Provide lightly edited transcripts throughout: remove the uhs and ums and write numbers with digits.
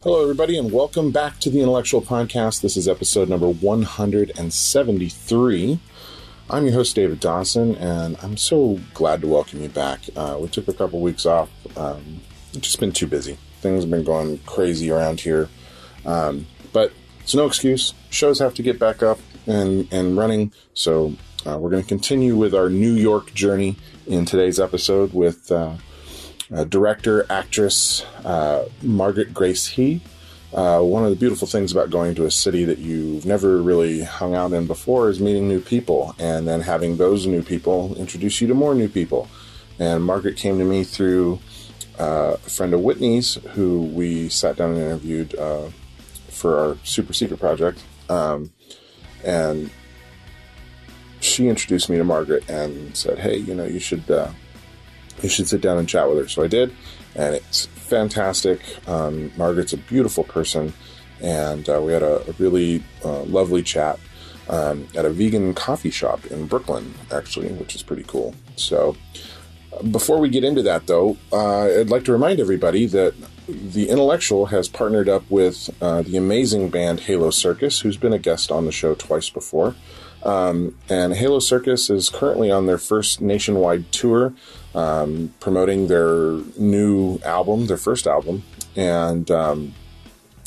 Hello, everybody, and welcome back to the Intellectual Podcast. This is episode number 173. I'm your host, David Dawson, and I'm so glad to welcome you back. We took a couple weeks off. It's just been too busy. Things have been going crazy around here. But it's no excuse. Shows have to get back up and running. So we're going to continue with our New York journey in today's episode with director, actress, Margaret Grace Hee. One of the beautiful things about going to a city that you've never really hung out in before is meeting new people, and then having those new people introduce you to more new people. And Margaret came to me through a friend of Whitney's, who we sat down and interviewed for our super secret project. And she introduced me to Margaret and said, hey, you should sit down and chat with her. So I did, and it's fantastic. Margaret's a beautiful person, and we had a really lovely chat at a vegan coffee shop in Brooklyn, actually, which is pretty cool. So before we get into that, though, I'd like to remind everybody that The Intellectual has partnered up with the amazing band Halo Circus, who's been a guest on the show twice before. And Halo Circus is currently on their first nationwide tour, promoting their new album, their first album. And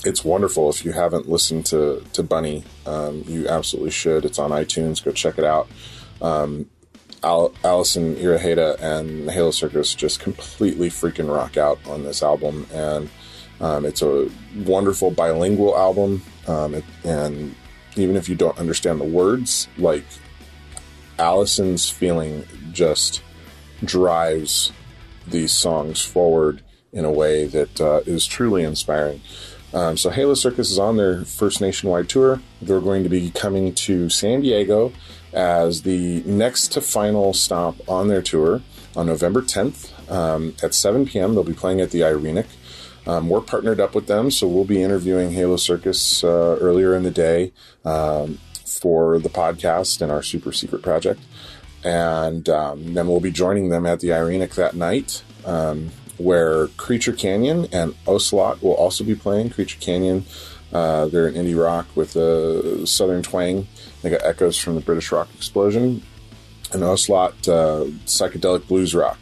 it's wonderful. If you haven't listened to Bunny, you absolutely should. It's on iTunes. Go check it out. Allison Iraheta and Halo Circus just completely freaking rock out on this album. And it's a wonderful bilingual album. And even if you don't understand the words, like, Allison's feeling just drives these songs forward in a way that is truly inspiring. So Halo Circus is on their first nationwide tour. They're going to be coming to San Diego as the next to final stop on their tour on November 10th at 7 p.m. They'll be playing at the Irenic. We're partnered up with them, so we'll be interviewing Halo Circus earlier in the day for the podcast and our super secret project. And then we'll be joining them at the Irenic that night, where Creature Canyon and Ocelot will also be playing. Creature Canyon, they're an indie rock with a southern twang. They got echoes from the British rock explosion. And Ocelot, psychedelic blues rock.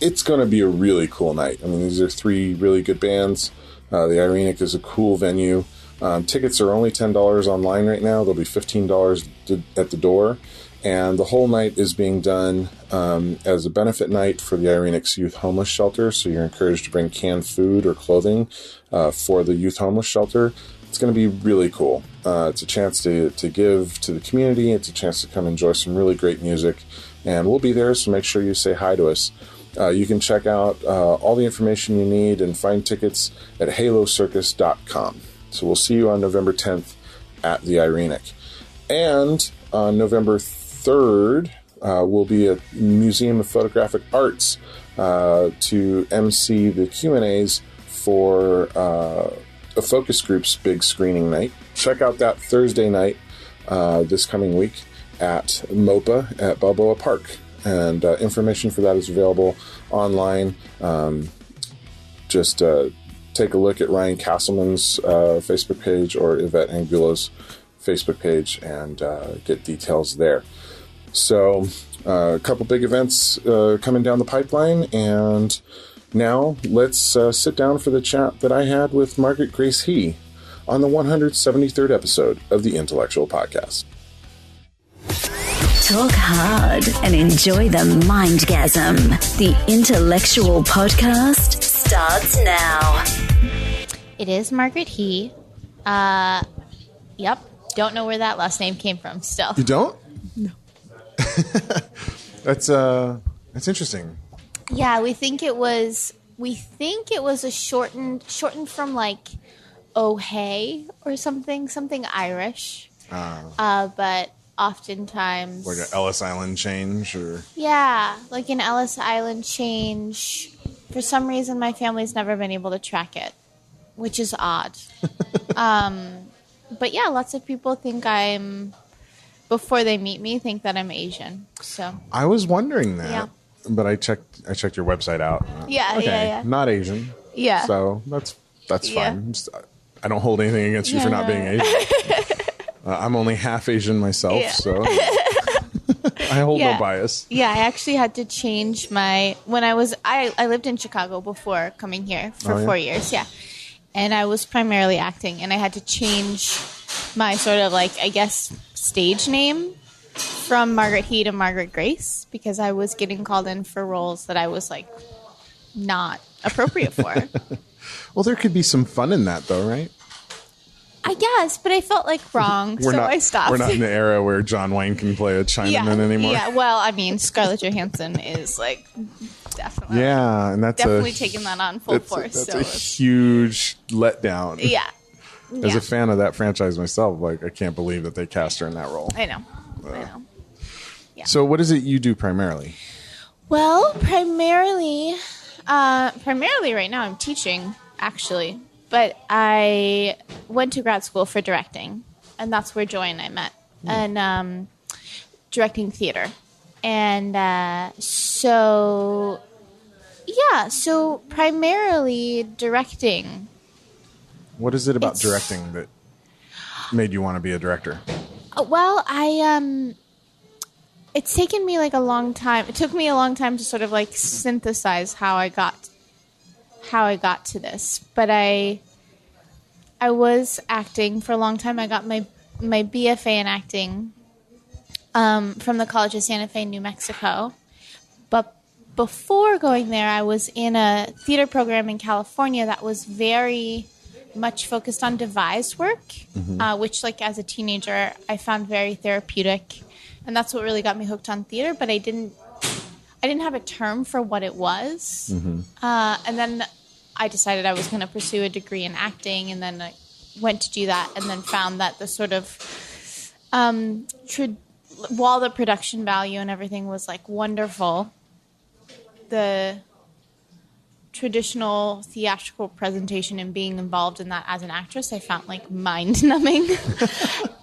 It's going to be a really cool night. I mean, these are three really good bands. The Irenic is a cool venue. Tickets are only $10 online right now. They'll be $15 at the door. And the whole night is being done as a benefit night for the Irenic's Youth Homeless Shelter. So you're encouraged to bring canned food or clothing for the Youth Homeless Shelter. It's going to be really cool. It's a chance to give to the community. It's a chance to come enjoy some really great music. And we'll be there, so make sure you say hi to us. You can check out all the information you need and find tickets at halocircus.com. So we'll see you on November 10th at the Irenic. And on November 3rd, we'll be at Museum of Photographic Arts to MC the Q&As for a focus group's big screening night. Check out that Thursday night this coming week at MOPA at Balboa Park. And information for that is available online. Just take a look at Ryan Castleman's Facebook page or Yvette Angulo's Facebook page and get details there. So a couple big events coming down the pipeline. And now let's sit down for the chat that I had with Margaret Grace Hee on the 173rd episode of the Intellectual Podcast. Talk hard and enjoy the mindgasm. The Intellectual Podcast starts now. It is Margaret Hee. Yep. Don't know where that last name came from still. You don't? No. That's interesting. Yeah, we think it was a shortened from like oh hey or something Irish. But oftentimes like an Ellis Island change, or like an Ellis Island change. For some reason my family's never been able to track it, which is odd. But yeah, lots of people think before they meet me, think that I'm Asian. So I was wondering that, but I checked your website out. Yeah. Not Asian. Yeah. So that's Yeah. fine. I don't hold anything against you for not being Asian. I'm only half Asian myself, so I hold no bias. Yeah, I actually had to change I lived in Chicago before coming here for 4 years, and I was primarily acting, and I had to change my sort of like, I guess, stage name from Margaret Hee to Margaret Grace, because I was getting called in for roles that I was like not appropriate for. Well, there could be some fun in that, though, right? I guess, but I felt like wrong, I stopped. We're not in the era where John Wayne can play a Chinaman anymore. Yeah, well, I mean, Scarlett Johansson is like definitely, and that's definitely taking that on full force. That's a huge letdown. Yeah. As a fan of that franchise myself, like I can't believe that they cast her in that role. I know. Yeah. So, what is it you do primarily? Well, primarily right now I'm teaching, actually. But I went to grad school for directing, and that's where Joy and I met, and directing theater. And so primarily directing. What is it about directing that made you want to be a director? Well, it's taken me like a long time. It took me a long time to sort of like synthesize how I got to this, but I was acting for a long time. I got my BFA in acting from the College of Santa Fe, New Mexico. But before going there, I was in a theater program in California that was very much focused on devised work, which, like, as a teenager, I found very therapeutic, and that's what really got me hooked on theater. But I didn't have a term for what it was, and then I decided I was going to pursue a degree in acting, and then I went to do that, and then found that the sort of while the production value and everything was like wonderful, the traditional theatrical presentation and being involved in that as an actress, I found like mind-numbing.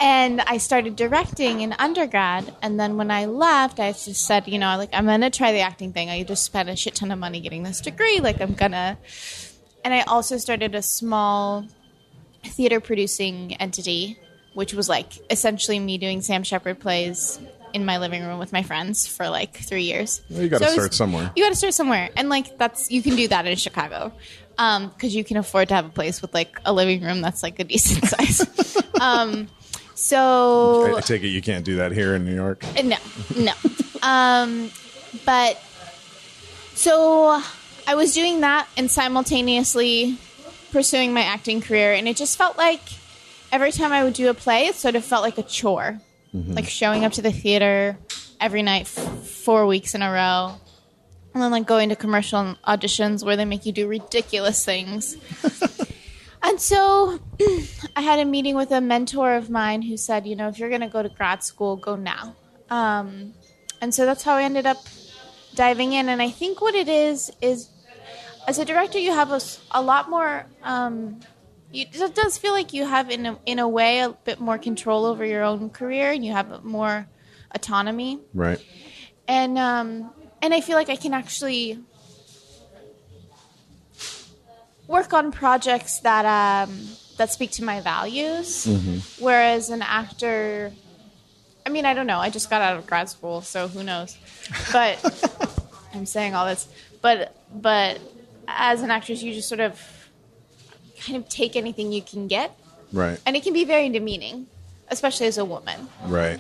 And I started directing in undergrad, and then when I left, I just said, I'm going to try the acting thing. I just spent a shit ton of money getting this degree. And I also started a small theater producing entity, which was like essentially me doing Sam Shepard plays in my living room with my friends for like 3 years. Well, you got to start somewhere. You got to start somewhere. And like you can do that in Chicago because you can afford to have a place with like a living room that's like a decent size. So I take it you can't do that here in New York? No. But so I was doing that and simultaneously pursuing my acting career, and it just felt like every time I would do a play, it sort of felt like a chore. Like showing up to the theater every night 4 weeks in a row, and then like going to commercial auditions where they make you do ridiculous things. And so I had a meeting with a mentor of mine who said, if you're going to go to grad school, go now. And so that's how I ended up diving in. And I think what it is as a director, you have a lot more... it does feel like you have, in a way, a bit more control over your own career, and you have more autonomy. Right. And I feel like I can actually work on projects that speak to my values, whereas an actor... I mean, I don't know. I just got out of grad school, so who knows? But I'm saying all this. But as an actress, you just sort of kind of take anything you can get. Right. And it can be very demeaning, especially as a woman. Right.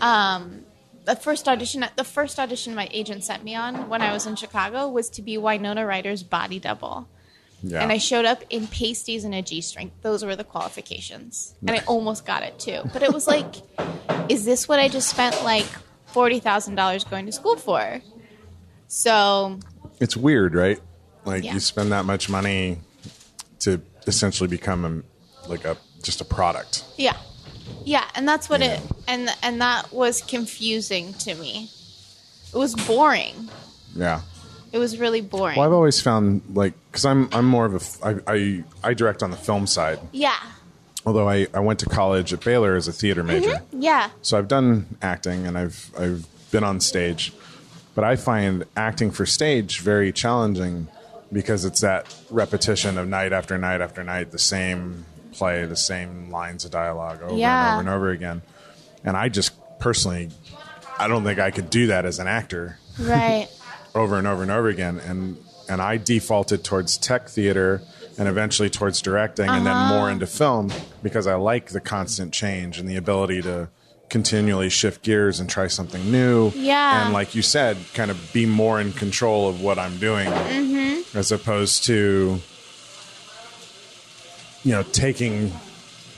The first audition my agent sent me on when I was in Chicago was to be Winona Ryder's body double. Yeah. And I showed up in pasties and a G-string. Those were the qualifications. And I almost got it too. But it was like, is this what I just spent like $40,000 going to school for? So it's weird, right? Like you spend that much money to essentially become just a product. Yeah. Yeah, and that's what it and that was confusing to me. It was boring. Yeah. It was really boring. Well, I've always found because I'm more of I direct on the film side. Yeah. Although I went to college at Baylor as a theater major. Yeah. So I've done acting and I've been on stage, but I find acting for stage very challenging because it's that repetition of night after night after night, the same play, the same lines of dialogue over and over and over again. And I just personally, I don't think I could do that as an actor. Right. Over and over and over again. And I defaulted towards tech theater and eventually towards directing and then more into film because I like the constant change and the ability to continually shift gears and try something new. Yeah. And like you said, kind of be more in control of what I'm doing as opposed to, taking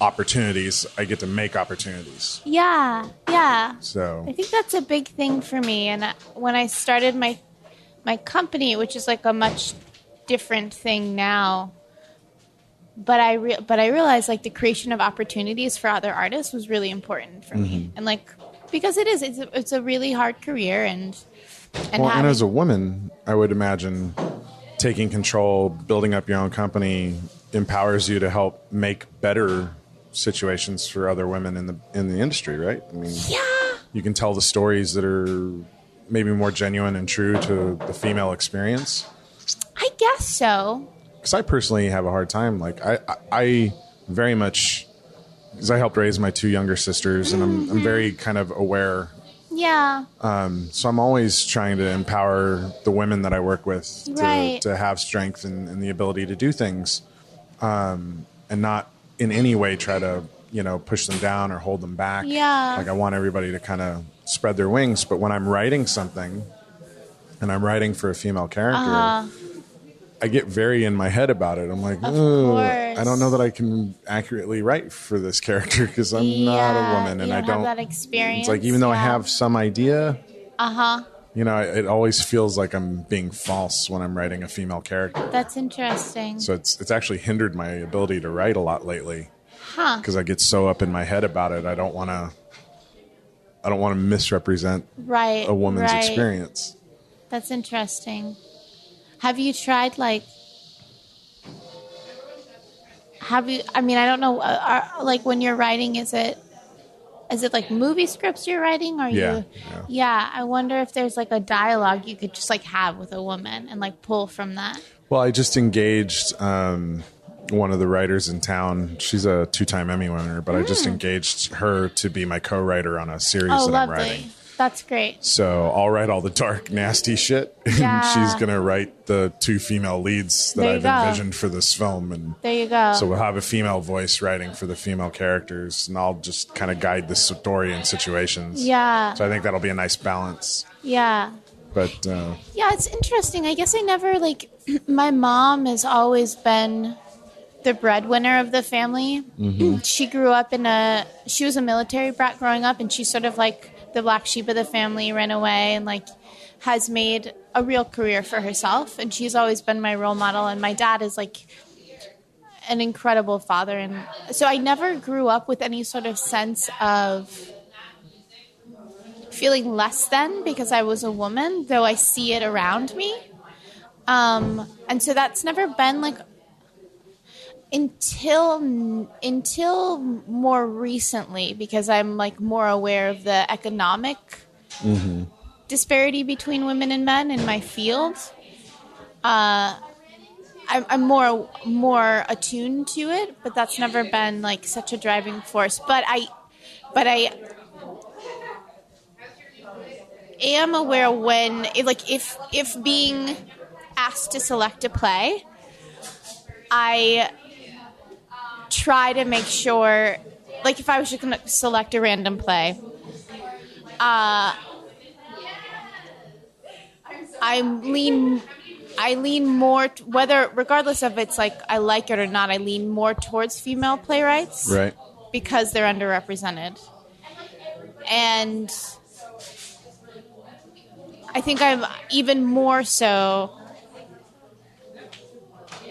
opportunities. I get to make opportunities. Yeah. Yeah. So I think that's a big thing for me. And when I started my company, which is like a much different thing now, but I realized like the creation of opportunities for other artists was really important for me, and like because it's a really hard career, and as a woman, I would imagine taking control, building up your own company empowers you to help make better situations for other women in the industry, right? I mean, you can tell the stories that are maybe more genuine and true to the female experience. I guess so. Because I personally have a hard time. Like I very much, because I helped raise my 2 younger sisters, and I'm very kind of aware. Yeah. So I'm always trying to empower the women that I work with to have strength and the ability to do things, and not in any way try to push them down or hold them back. Yeah. Like I want everybody to kind of spread their wings. But when I'm writing something, and I'm writing for a female character. I get very in my head about it. I'm like, I don't know that I can accurately write for this character because I'm not a woman, and I don't have that experience. It's like even though I have some idea, it always feels like I'm being false when I'm writing a female character. That's interesting. So it's actually hindered my ability to write a lot lately, because I get so up in my head about it. I don't want to misrepresent a woman's experience. That's interesting. Have you tried I don't know, like when you're writing, is it like movie scripts you're writing? Or yeah. I wonder if there's like a dialogue you could just like have with a woman and like pull from that. Well, I just engaged one of the writers in town. She's a 2-time Emmy winner, but I just engaged her to be my co-writer on a series that I'm writing. That's great. So I'll write all the dark, nasty shit, and she's going to write the 2 female leads that I've envisioned for this film. And there you go. So we'll have a female voice writing for the female characters, and I'll just kind of guide the story and situations. Yeah. So I think that'll be a nice balance. Yeah. But it's interesting. I guess I never my mom has always been the breadwinner of the family. She grew up she was a military brat growing up, and she's sort of like the black sheep of the family, ran away and has made a real career for herself. And she's always been my role model. And my dad is an incredible father. And so I never grew up with any sort of sense of feeling less than because I was a woman, though I see it around me. And so that's never been until more recently, because I'm more aware of the economic disparity between women and men in my field. I'm more attuned to it, but that's never been such a driving force. But I am aware when if being asked to select a play, I try to make sure, if I was just going to select a random play, I lean more, regardless of it's I like it or not, I lean more towards female playwrights, right? Because they're underrepresented, and I think I'm even more so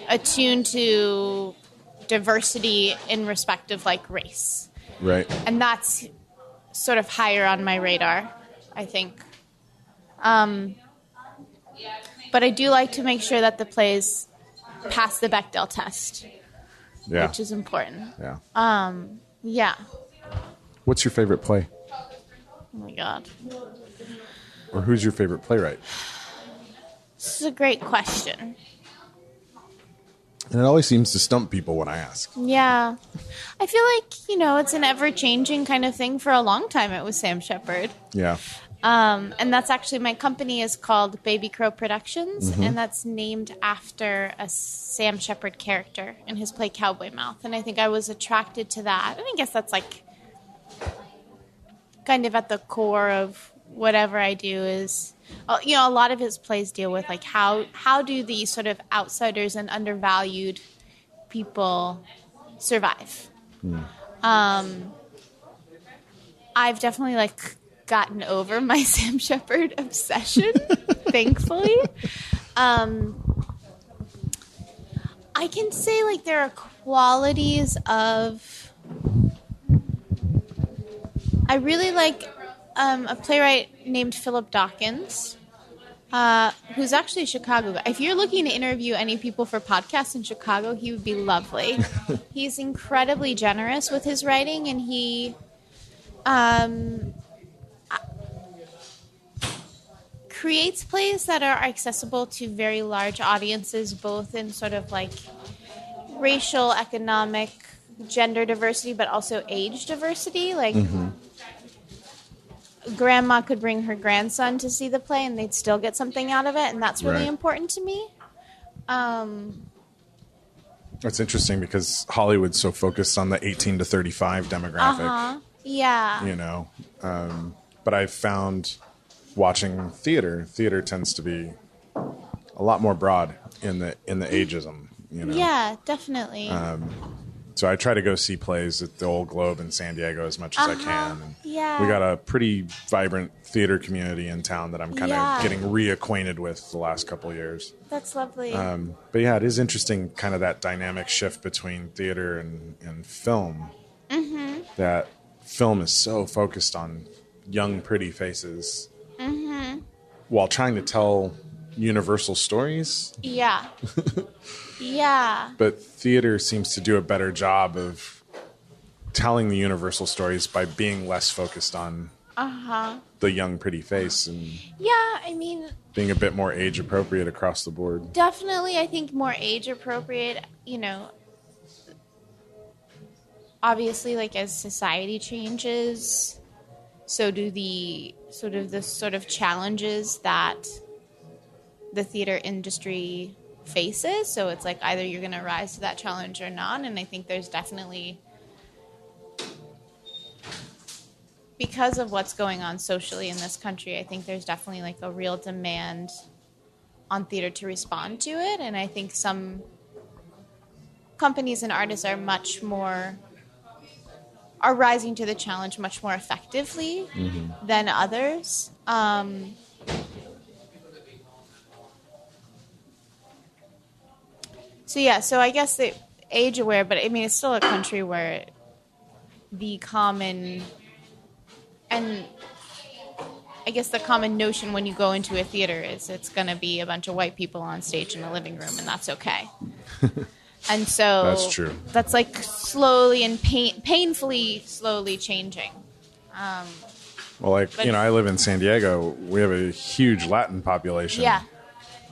attuned to diversity in respect of race. Right. And that's sort of higher on my radar, I think. But I do like to make sure that the plays pass the Bechdel test, which is important. Yeah. Yeah. What's your favorite play? Oh my God. Or who's your favorite playwright? This is a great question. And it always seems to stump people when I ask. Yeah. I feel like, it's an ever-changing kind of thing. For a long time, it was Sam Shepard. Yeah. And that's actually, my company is called Baby Crow Productions, and that's named after a Sam Shepard character in his play Cowboy Mouth. And I think I was attracted to that. And I guess that's like kind of at the core of whatever I do is, a lot of his plays deal with like how do these sort of outsiders and undervalued people survive. I've definitely like gotten over my Sam Shepard obsession, thankfully. I can say like there are qualities of, I really like a playwright named Philip Dawkins, who's actually a Chicago guy. If you're looking to interview any people for podcasts in Chicago, he would be lovely. He's incredibly generous with his writing, and he creates plays that are accessible to very large audiences, both in sort of like racial, economic, gender diversity, but also age diversity. Like, grandma could bring her grandson to see the play and they'd still get something out of it, and that's really important to me. That's interesting because Hollywood's so focused on the 18 to 35 demographic. Yeah. But I've found watching theater tends to be a lot more broad in the ageism. Yeah, definitely. So I try to go see plays at the Old Globe in San Diego as much as I can. And Yeah. we got a pretty vibrant theater community in town that I'm kind of getting reacquainted with the last couple of years. That's lovely. But yeah, it is interesting, kind of that dynamic shift between theater and film. That film is so focused on young, pretty faces while trying to tell universal stories. Yeah. Yeah. But theater seems to do a better job of telling the universal stories by being less focused on the young, pretty face and being a bit more age appropriate across the board. Definitely, I think more age appropriate, obviously, like as society changes, so do the sort of challenges that the theater industry faces. So it's like either you're going to rise to that challenge or not. And I think there's definitely, because of what's going on socially in this country, I think there's definitely like a real demand on theater to respond to it. And I think some companies and artists are rising to the challenge much more effectively than others. So I guess the age aware, but I mean, it's still a country where the common, and I guess the common notion when you go into a theater is it's going to be a bunch of white people on stage in a living room, and that's okay. And so that's true. That's like slowly and painfully slowly changing. Well, I live in San Diego. We have a huge Latin population. Yeah.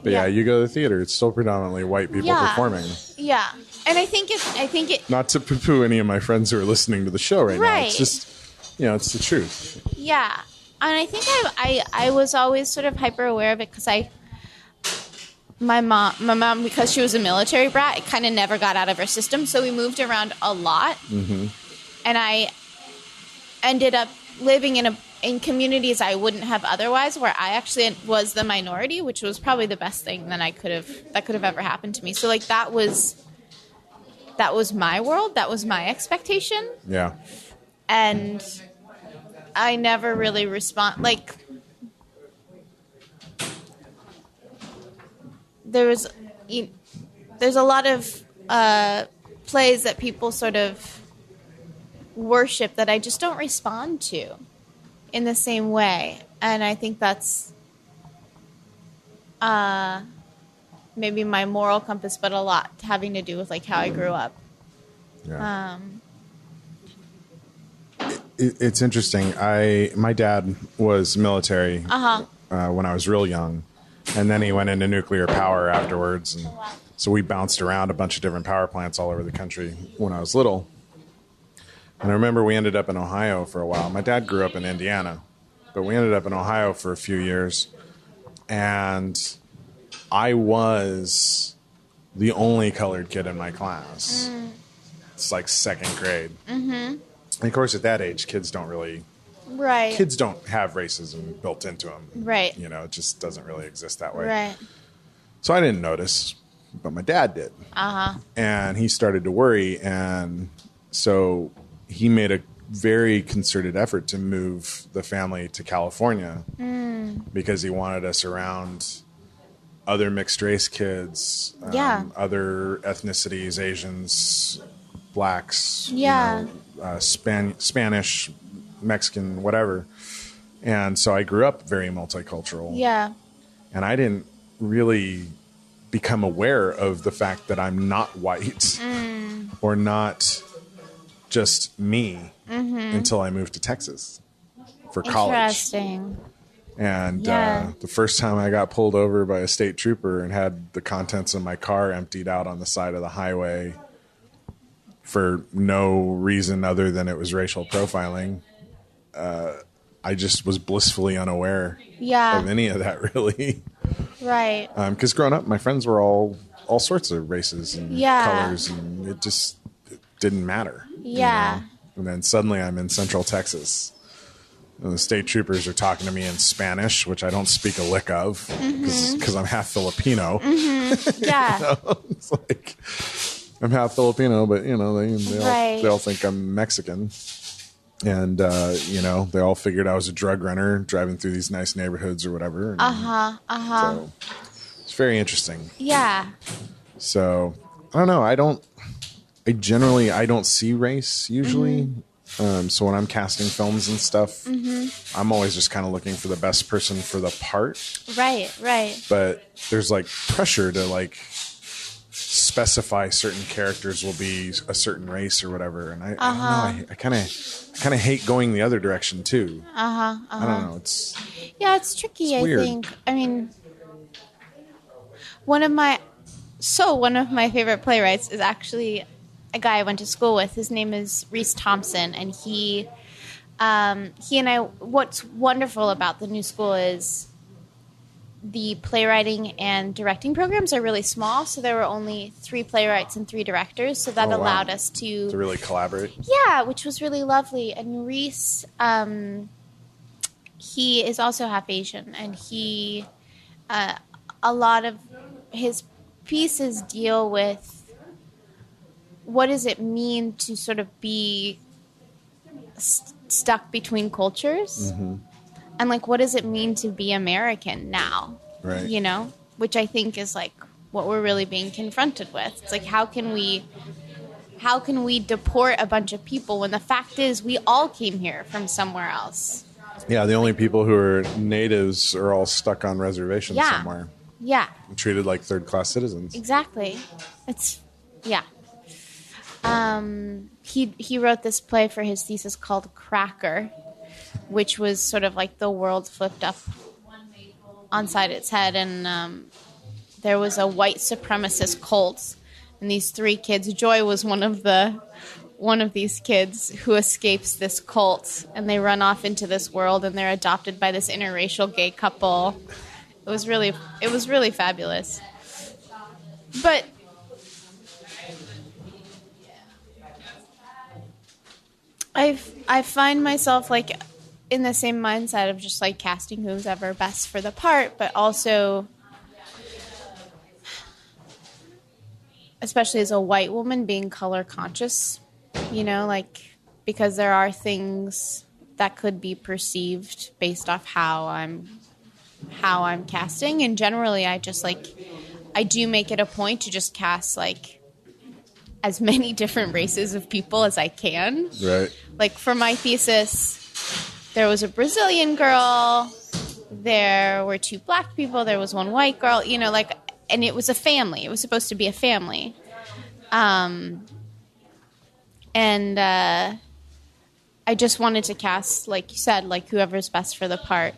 But you go to the theater, it's still predominantly white people performing. Yeah. And I think it not to poo-poo any of my friends who are listening to the show right now. It's just, it's the truth. Yeah. And I think I was always sort of hyper aware of it because my mom, because she was a military brat, it kind of never got out of her system. So we moved around a lot. And I ended up living in communities I wouldn't have otherwise, where I actually was the minority, which was probably the best thing that could have ever happened to me. So like that was my world. That was my expectation. Yeah. And I never really respond. Like, there's a lot of plays that people sort of worship that I just don't respond to in the same way. And I think that's maybe my moral compass, but a lot having to do with like how I grew up. Yeah. It's interesting. My dad was military when I was real young, and then he went into nuclear power afterwards. And So we bounced around a bunch of different power plants all over the country when I was little. And I remember we ended up in Ohio for a while. My dad grew up in Indiana, but we ended up in Ohio for a few years. And I was the only colored kid in my class. It's like second grade. Mm-hmm. And of course, at that age, kids don't have racism built into them. Right. You know, it just doesn't really exist that way. Right. So I didn't notice, but my dad did. Uh-huh. And he started to worry. And so he made a very concerted effort to move the family to California because he wanted us around other mixed race kids, other ethnicities, Asians, blacks, Spanish, Mexican, whatever. And so I grew up very multicultural. Yeah. And I didn't really become aware of the fact that I'm not white or not just me until I moved to Texas for college. Interesting. And the first time I got pulled over by a state trooper and had the contents of my car emptied out on the side of the highway for no reason other than it was racial profiling, I just was blissfully unaware of any of that, really. Right. Because growing up, my friends were all sorts of races and colors, and it didn't matter. Yeah. You know? And then suddenly I'm in Central Texas. And the state troopers are talking to me in Spanish, which I don't speak a lick of because I'm half Filipino. Mm-hmm. Yeah. You know? It's like I'm half Filipino, but you know they all think I'm Mexican. And you know, they all figured I was a drug runner driving through these nice neighborhoods or whatever. So it's very interesting. Yeah. So I don't know. I don't see race usually. So when I'm casting films and stuff, I'm always just kind of looking for the best person for the part. Right. But there's like pressure to like specify certain characters will be a certain race or whatever. And I don't know. I kind of hate going the other direction too. I don't know. It's tricky. It's weird. I think. I mean, one of my favorite playwrights is actually a guy I went to school with. His name is Reese Thompson, and he and I. What's wonderful about the new school is the playwriting and directing programs are really small. So there were only 3 playwrights and 3 directors. So that allowed us to really collaborate. Yeah, which was really lovely. And Reese, he is also half Asian, and he a lot of his pieces deal with what does it mean to sort of be stuck between cultures? And, like, what does it mean to be American now? Right. You know? Which I think is, like, what we're really being confronted with. It's like, how can we deport a bunch of people when the fact is we all came here from somewhere else? Yeah, the only people who are natives are all stuck on reservations somewhere. Yeah. Treated like third-class citizens. Exactly. He wrote this play for his thesis called Cracker, which was sort of like the world flipped up onside its head, and there was a white supremacist cult, and these 3 kids. Joy was one of these kids who escapes this cult, and they run off into this world, and they're adopted by this interracial gay couple. It was really fabulous, but. I find myself like in the same mindset of just like casting who's ever best for the part, but also, especially as a white woman, being color conscious, you know, like because there are things that could be perceived based off how I'm casting, and generally I just like I do make it a point to just cast like as many different races of people as I can. Right. Like for my thesis, there was a Brazilian girl, there were 2 black people, there was 1 white girl, you know, like, and it was a family. It was supposed to be a family. And I just wanted to cast, like you said, like whoever's best for the part.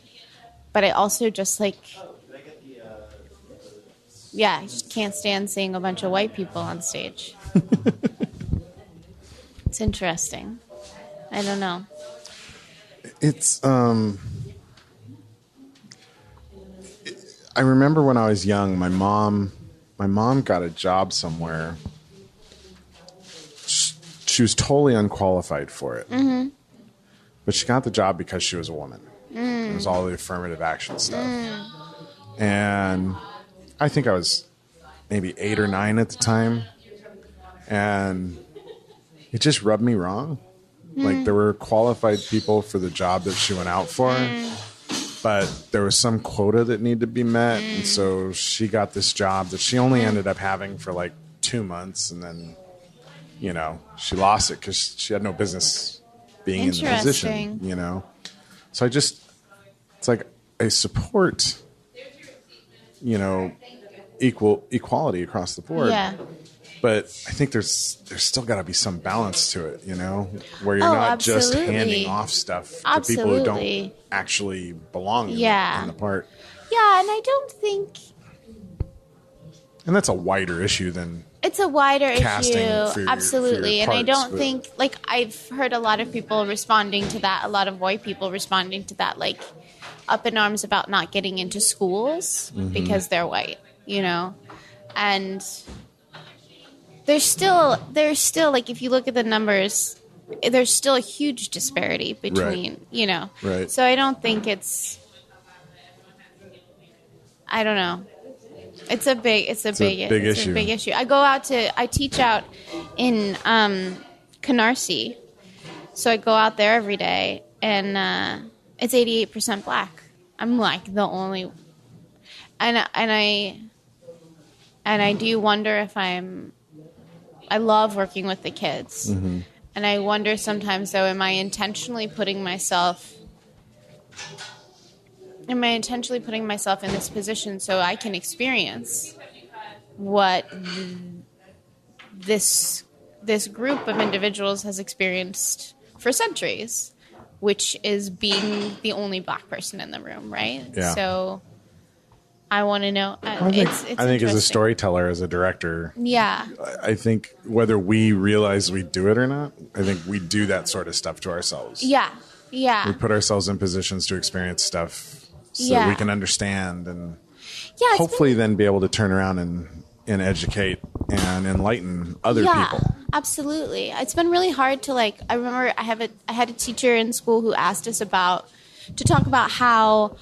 But I also just like yeah, I just can't stand seeing a bunch of white people on stage. It's interesting. I don't know. It's I remember when I was young, my mom got a job somewhere. She was totally unqualified for it. Mm-hmm. But she got the job because she was a woman. It was all the affirmative action stuff. And I think I was maybe 8 or 9 at the time. And it just rubbed me wrong. Like, there were qualified people for the job that she went out for. But there was some quota that needed to be met. And so she got this job that she only ended up having for like 2 months. And then, you know, she lost it because she had no business being in the position, you know. So it's like I support, you know, equality across the board. Yeah. But I think there's still got to be some balance to it, you know, where you're not just handing off stuff to people who don't actually belong in the part. Yeah, and I don't think... And that's a wider issue than... It's a wider issue, absolutely. And I don't think, like, I've heard a lot of people responding to that, a lot of white people responding to that, like, up in arms about not getting into schools because they're white, you know? And... There's still like, if you look at the numbers, there's still a huge disparity between, you know. Right. So I don't think it's, I don't know. It's a big issue. I teach out in Canarsie. So I go out there every day, and it's 88% black. I'm like the only, and I do wonder if I love working with the kids. And I wonder sometimes, though, am I intentionally putting myself in this position so I can experience what this group of individuals has experienced for centuries, which is being the only black person in the room, right? Yeah. So I want to know. I think as a storyteller, as a director, yeah, I think whether we realize we do it or not, I think we do that sort of stuff to ourselves. Yeah, yeah. We put ourselves in positions to experience stuff so that we can understand and hopefully then be able to turn around and educate and enlighten other people. Absolutely. It's been really hard to, like, I remember I had a teacher in school who asked us to talk about how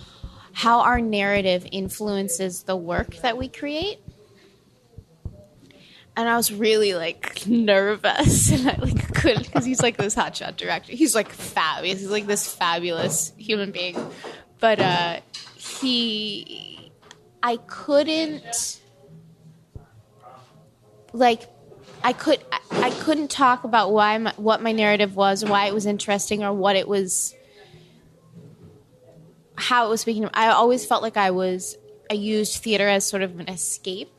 our narrative influences the work that we create. And I was really, like, nervous. And I, like, couldn't, because he's, like, this hotshot director. He's, like, fabulous. He's, like, this fabulous human being. But I couldn't talk about what my narrative was, why it was interesting, or what it was, how it was speaking to me. I always felt like I used theater as sort of an escape.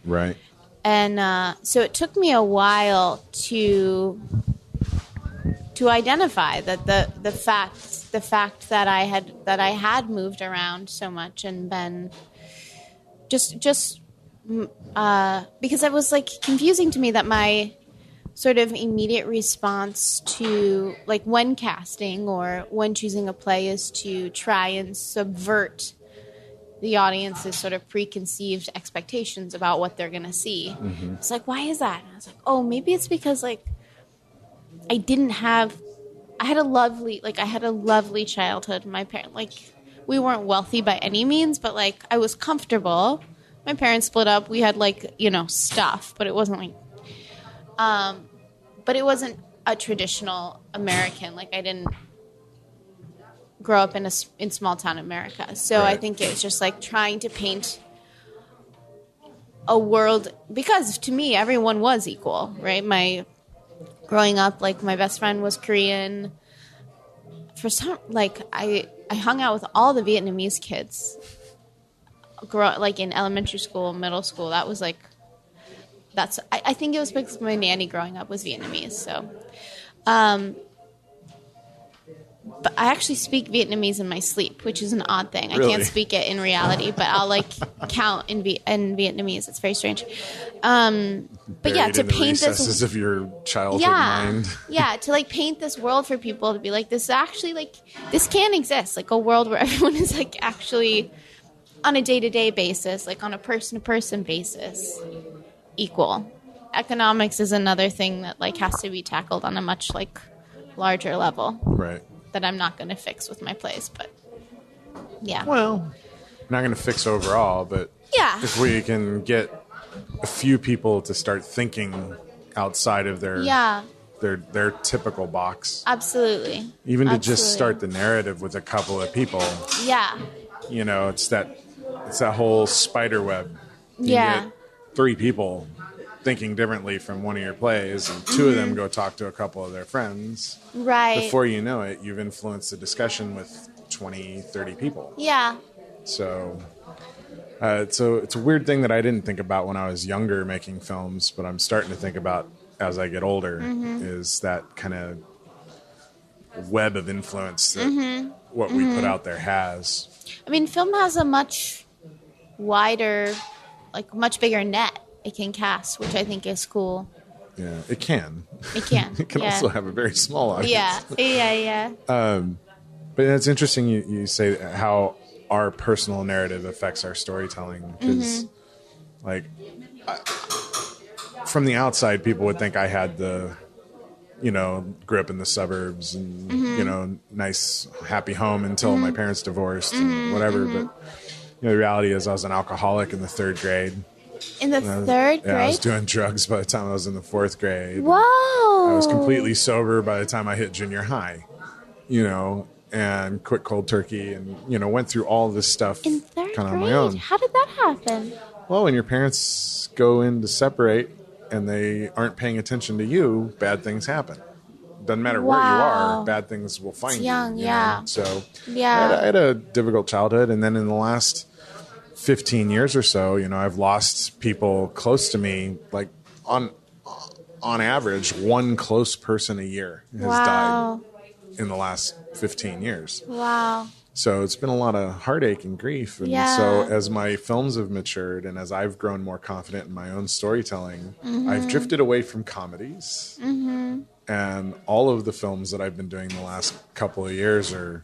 Right. And so it took me a while to identify that the fact that I had moved around so much and been just because it was, like, confusing to me that my sort of immediate response to, like, when casting or when choosing a play is to try and subvert the audience's sort of preconceived expectations about what they're going to see. It's like, why is that? And I was like, oh, maybe it's because, like, I had a lovely childhood. My parents, like, we weren't wealthy by any means, but, like, I was comfortable. My parents split up. We had, like, you know, stuff, but it wasn't like, but it wasn't a traditional American. Like, I didn't grow up in small town America. So I think it's just, like, trying to paint a world, because to me, everyone was equal, right? Growing up, like, my best friend was Korean. For some, like, I hung out with all the Vietnamese kids. Like, in elementary school, middle school. That was, like, I think it was because my nanny growing up was Vietnamese. So, But I actually speak Vietnamese in my sleep, which is an odd thing. Really? I can't speak it in reality, but I'll like count in Vietnamese. It's very strange. But yeah, to in the paint recesses this of your childhood mind. yeah, to like paint this world for people to be like, this is actually like, this can exist, like a world where everyone is like actually on a day-to-day basis, like on a person-to-person basis, equal. Economics is another thing that like has to be tackled on a much like larger level. Right. That I'm not going to fix with my plays, but yeah. Well, not going to fix overall, but Yeah. if we can get a few people to start thinking outside of their their typical box, Absolutely. even to just start the narrative with a couple of people. Yeah. You know, it's that whole spider web. You get 3 people thinking differently from one of your plays, and 2 of them go talk to a couple of their friends. Right. Before you know it, you've influenced the discussion with 20, 30 people. Yeah. So it's a weird thing that I didn't think about when I was younger making films, but I'm starting to think about as I get older, is that kind of web of influence that what we put out there has. I mean, film has a much wider, like much bigger net it can cast, which I think is cool. Yeah, it can. It can. It can also have a very small audience. Yeah. But it's interesting you say how our personal narrative affects our storytelling, because like from the outside, people would think I had grew up in the suburbs and, nice, happy home until my parents divorced and whatever. But, the reality is I was an alcoholic in the 3rd grade. In the 3rd grade? Yeah, I was doing drugs by the time I was in the 4th grade. Whoa! I was completely sober by the time I hit junior high, and quit cold turkey and, went through all this stuff in 3rd grade? On my own. How did that happen? Well, when your parents go in to separate and they aren't paying attention to you, bad things happen. Doesn't matter where you are, bad things will find you. Young, yeah. So yeah. I had a difficult childhood, and then in the last 15 years or so, I've lost people close to me, like on average, 1 close person a year has died in the last 15 years. Wow. So it's been a lot of heartache and grief. And so as my films have matured and as I've grown more confident in my own storytelling, I've drifted away from comedies. And all of the films that I've been doing the last couple of years are,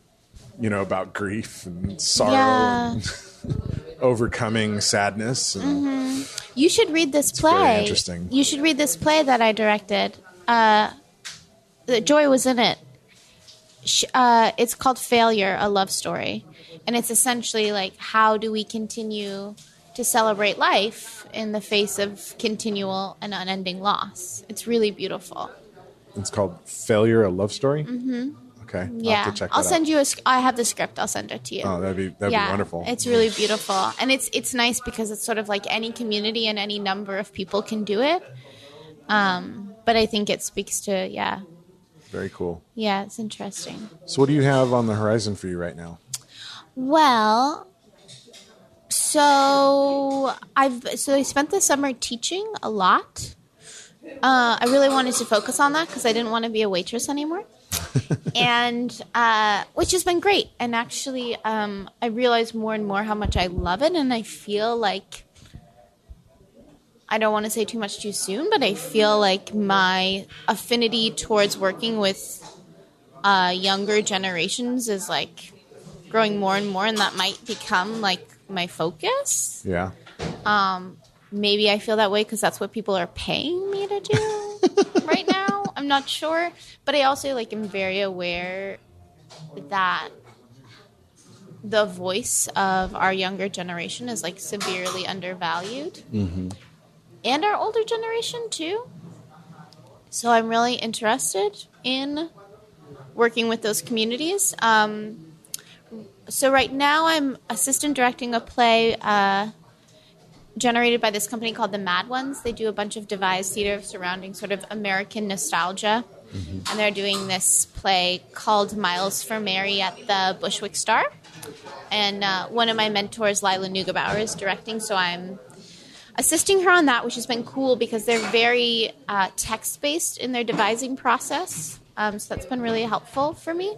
about grief and sorrow and overcoming sadness. And you should read this play. Very interesting. You should read this play that I directed. Joy was in it. It's called Failure, a Love Story. And it's essentially like, how do we continue to celebrate life in the face of continual and unending loss? It's really beautiful. It's called Failure, a Love Story? Okay. I'll have to check that I'll send out. you I have the script. I'll send it to you. Oh, that'd be wonderful. It's really beautiful. And it's nice because it's sort of like any community and any number of people can do it. But I think it speaks to, Very cool. Yeah, it's interesting. So what do you have on the horizon for you right now? Well, so I spent the summer teaching a lot. I really wanted to focus on that because I didn't want to be a waitress anymore. And which has been great. And actually, I realized more and more how much I love it. And I feel like, I don't want to say too much too soon, but I feel like my affinity towards working with younger generations is like growing more and more. And that might become like my focus. Yeah. Maybe I feel that way because that's what people are paying me to do right now. I'm not sure. But I also am very aware that the voice of our younger generation is severely undervalued. And our older generation too. So I'm really interested in working with those communities. So right now I'm assistant directing a play generated by this company called the Mad Ones. They do a bunch of devised theater surrounding sort of American nostalgia. And they're doing this play called Miles for Mary at the Bushwick Star. And one of my mentors, Lila Neugebauer, is directing, so I'm assisting her on that, which has been cool because they're very text-based in their devising process. So that's been really helpful for me.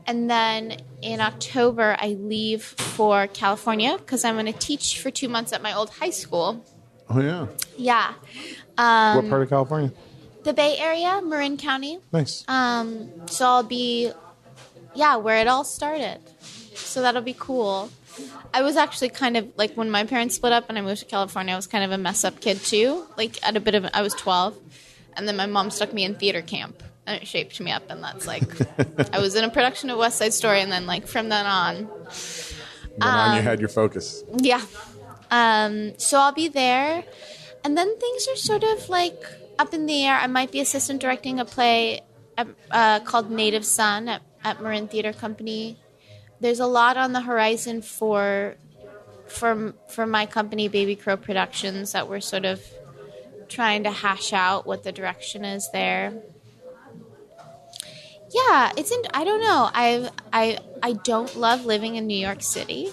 And then in October, I leave for California because I'm going to teach for 2 months at my old high school. Oh, yeah. Yeah. What part of California? The Bay Area, Marin County. Nice. So I'll be, where it all started. So that'll be cool. I was actually kind of, like, when my parents split up and I moved to California, I was kind of a mess-up kid, too. Like, I was 12. And then my mom stuck me in theater camp. And it shaped me up, and that's like, I was in a production of West Side Story, and then like from then on. You had your focus. Yeah. So I'll be there, and then things are sort of like up in the air. I might be assistant directing a play called Native Son at Marin Theater Company. There's a lot on the horizon for my company, Baby Crow Productions, that we're sort of trying to hash out what the direction is there. Yeah, I don't know. I don't love living in New York City.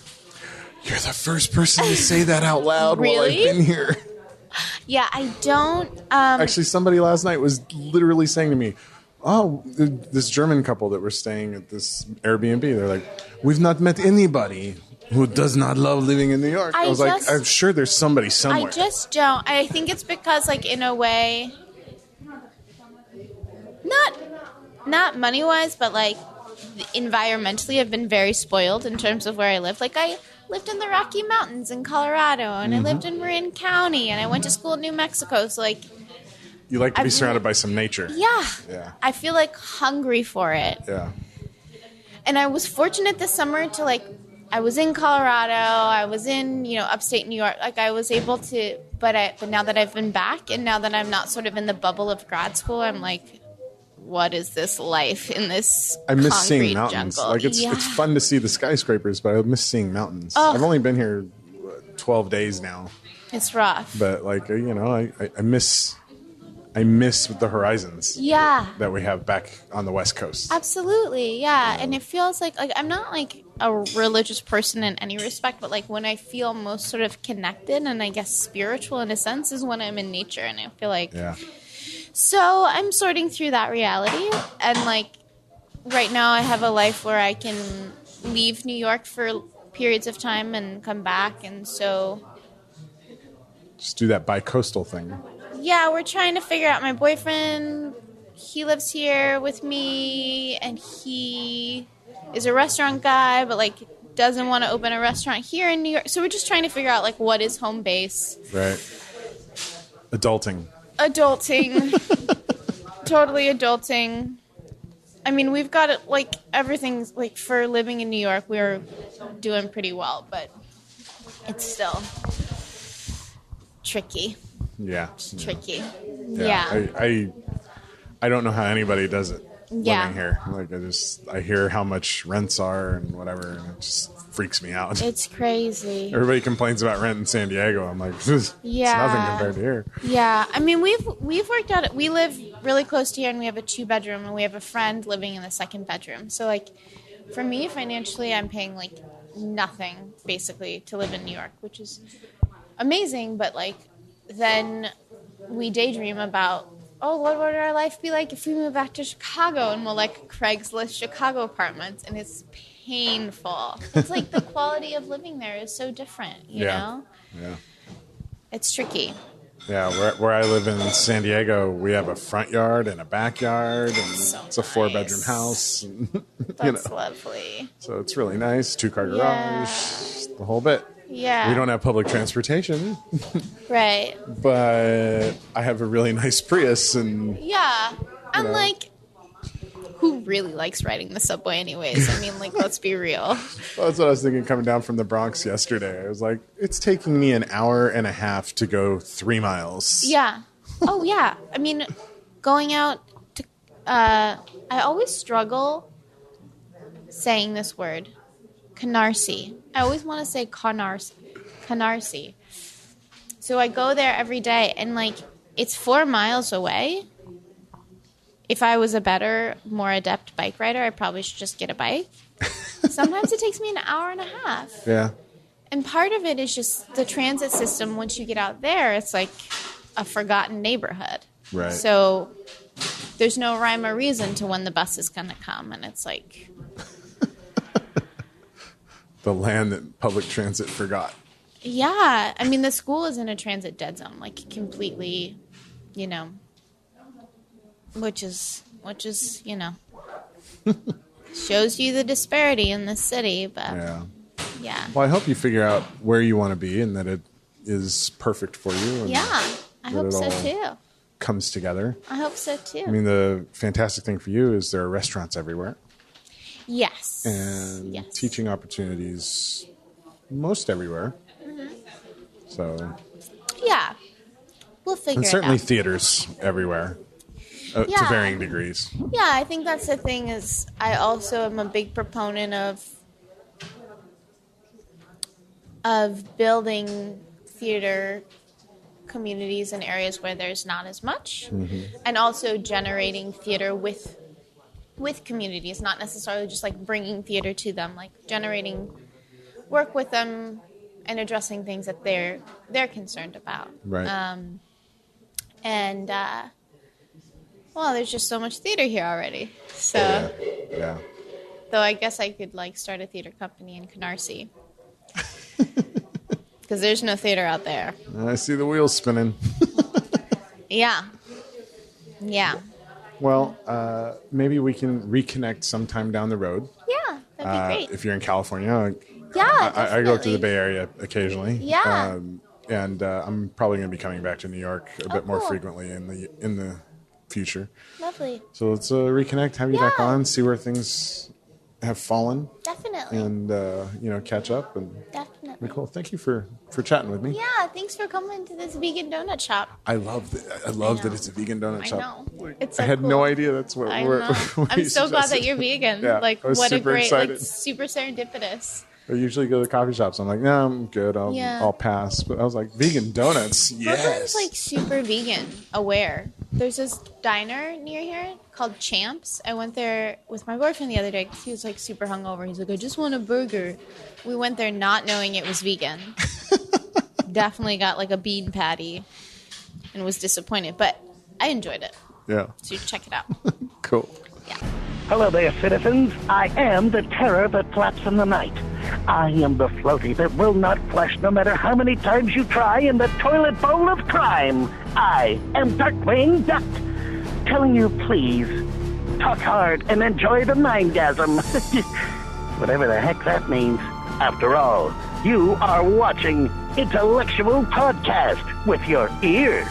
You're the first person to say that out loud Really? while I've been here. Yeah, I don't. Actually, somebody last night was literally saying to me, oh, this German couple that were staying at this Airbnb, they're like, we've not met anybody who does not love living in New York. I was like, I'm sure there's somebody somewhere. I just don't. I think it's because, like, in a way, not money-wise, but, like, environmentally, I've been very spoiled in terms of where I live. Like, I lived in the Rocky Mountains in Colorado, and I lived in Marin County, and I went to school in New Mexico. So, like, you like to be surrounded by some nature. Yeah. I feel, like, hungry for it. Yeah. And I was fortunate this summer to, like, I was in Colorado, I was in, upstate New York. Like, I was able to, but now that I've been back, and now that I'm not sort of in the bubble of grad school, I'm like, what is this life in this I miss concrete seeing mountains. jungle? Like, it's fun to see the skyscrapers, but I miss seeing mountains. Oh. I've only been here 12 days now. It's rough. But, like, I miss the horizons that we have back on the West Coast. Absolutely, yeah. And it feels like I'm not, like, a religious person in any respect, but, like, when I feel most sort of connected and I guess spiritual in a sense is when I'm in nature, and I feel like... Yeah. So I'm sorting through that reality, and, like, right now I have a life where I can leave New York for periods of time and come back, and so... Just do that bi-coastal thing. Yeah, we're trying to figure out my boyfriend. He lives here with me, and he is a restaurant guy, but, like, doesn't want to open a restaurant here in New York. So we're just trying to figure out, like, what is home base. Right. Adulting. Totally adulting. I mean, we've got it, like, everything's, like, for living in New York, we're doing pretty well, but it's still tricky. Yeah. Tricky. Yeah. I don't know how anybody does it living here. Like, I hear how much rents are and whatever, and it just freaks me out. It's crazy. Everybody complains about rent in San Diego. I'm like, it's nothing compared to here. Yeah. I mean, we've worked out it. We live really close to here, and we have a 2-bedroom, and we have a friend living in the 2nd bedroom. So, like, for me, financially, I'm paying, like, nothing, basically, to live in New York, which is amazing. But, like, then we daydream about, what would our life be like if we move back to Chicago, and we'll, like, Craigslist Chicago apartments, and it's painful. It's like the quality of living there is so different, you know? Yeah. It's tricky. Yeah, where I live in San Diego, we have a front yard and a backyard, and it's a 4-bedroom house. That's lovely. So it's really nice. 2-car garage, the whole bit. Yeah. We don't have public transportation. Right. But I have a really nice Prius, and and like, who really likes riding the subway anyways? I mean, like, let's be real. Well, that's what I was thinking coming down from the Bronx yesterday. I was like, it's taking me an hour and a half to go 3 miles. Yeah. Oh, yeah. I mean, going out to... I always struggle saying this word. Canarsie. I always want to say Canarsie. So I go there every day, and, like, it's 4 miles away. If I was a better, more adept bike rider, I probably should just get a bike. Sometimes it takes me an hour and a half. Yeah. And part of it is just the transit system. Once you get out there, it's like a forgotten neighborhood. Right. So there's no rhyme or reason to when the bus is going to come. And it's like... the land that public transit forgot. Yeah. I mean, the school is in a transit dead zone, like completely, you know, which is, you know, shows you the disparity in the city, but yeah. Well, I hope you figure out where you want to be and that it is perfect for you. And yeah, I hope so too. Comes together. I hope so too. I mean, the fantastic thing for you is there are restaurants everywhere. Yes. And teaching opportunities most everywhere. Mm-hmm. So. Yeah. We'll figure it out. And certainly theaters everywhere. To varying degrees. Yeah, I think that's the thing is I also am a big proponent of building theater communities in areas where there's not as much, and also generating theater with communities, not necessarily just like bringing theater to them, like generating work with them and addressing things that they're concerned about. Right. Well, there's just so much theater here already. So, yeah. Though I guess I could like start a theater company in Canarsie. Because there's no theater out there. I see the wheels spinning. Yeah. Well, maybe we can reconnect sometime down the road. Yeah, that'd be great. If you're in California. Yeah, I go to the Bay Area occasionally. Yeah. And I'm probably going to be coming back to New York a bit more frequently in the future. Lovely. So let's reconnect, have you back on, see where things have fallen. Definitely. And, catch up. And definitely. Cool. Thank you for chatting with me. Yeah, thanks for coming to this vegan donut shop. I love that it's a vegan donut shop. I know. It's so I had cool. no idea that's what we're I'm so glad that you're vegan. Yeah, like, what a great, excited. Super serendipitous. I usually go to coffee shops. I'm like, no, I'm good. I'll pass. But I was like, vegan donuts, yes. Brooklyn's like super vegan aware. There's this diner near here called Champs. I went there with my boyfriend the other day because he was like super hungover. He's like, I just want a burger. We went there not knowing it was vegan. Definitely got like a bean patty and was disappointed, but I enjoyed it. Yeah. So check it out. Cool. Yeah. Hello there, citizens. I am the terror that flaps in the night. I am the floaty that will not flush no matter how many times you try in the toilet bowl of crime. I am Darkwing Duck, telling you please, talk hard and enjoy the mindgasm. Whatever the heck that means. After all, you are watching Intellectual Podcast with your ears.